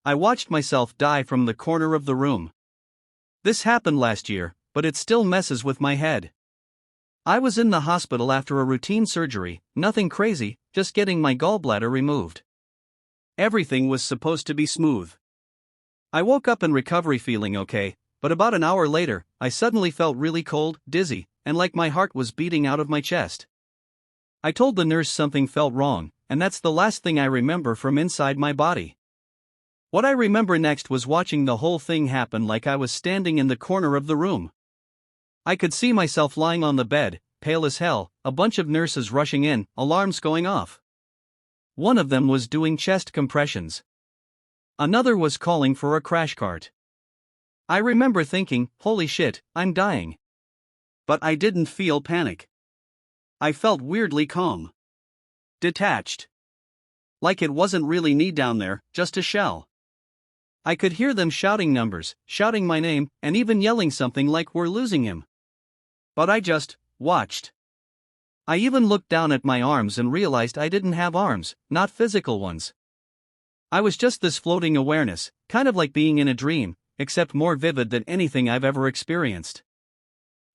I watched myself die from the corner of the room. This happened last year, but it still messes with my head. I was in the hospital after a routine surgery, nothing crazy, just getting my gallbladder removed. Everything was supposed to be smooth. I woke up in recovery feeling okay, but about an hour later, I suddenly felt really cold, dizzy, and like my heart was beating out of my chest. I told the nurse something felt wrong, and that's the last thing I remember from inside my body. What I remember next was watching the whole thing happen like I was standing in the corner of the room. I could see myself lying on the bed, pale as hell, a bunch of nurses rushing in, alarms going off. One of them was doing chest compressions. Another was calling for a crash cart. I remember thinking, holy shit, I'm dying. But I didn't feel panic. I felt weirdly calm. Detached. Like it wasn't really me down there, just a shell. I could hear them shouting numbers, shouting my name, and even yelling something like we're losing him. But I just watched. I even looked down at my arms and realized I didn't have arms, not physical ones. I was just this floating awareness, kind of like being in a dream, except more vivid than anything I've ever experienced.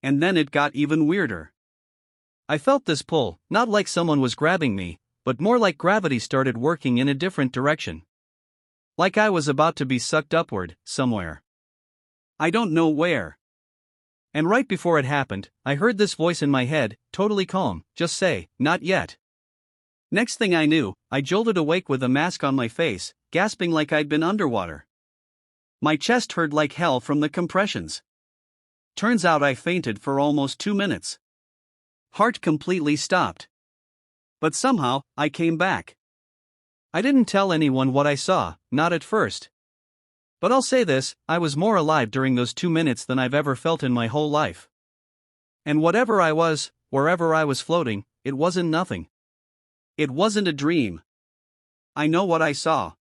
And then it got even weirder. I felt this pull, not like someone was grabbing me, but more like gravity started working in a different direction. Like I was about to be sucked upward, somewhere. I don't know where. And right before it happened, I heard this voice in my head, totally calm, just say, not yet. Next thing I knew, I jolted awake with a mask on my face, gasping like I'd been underwater. My chest hurt like hell from the compressions. Turns out I fainted for almost 2 minutes. Heart completely stopped. But somehow, I came back. I didn't tell anyone what I saw, not at first. But I'll say this, I was more alive during those 2 minutes than I've ever felt in my whole life. And whatever I was, wherever I was floating, it wasn't nothing. It wasn't a dream. I know what I saw.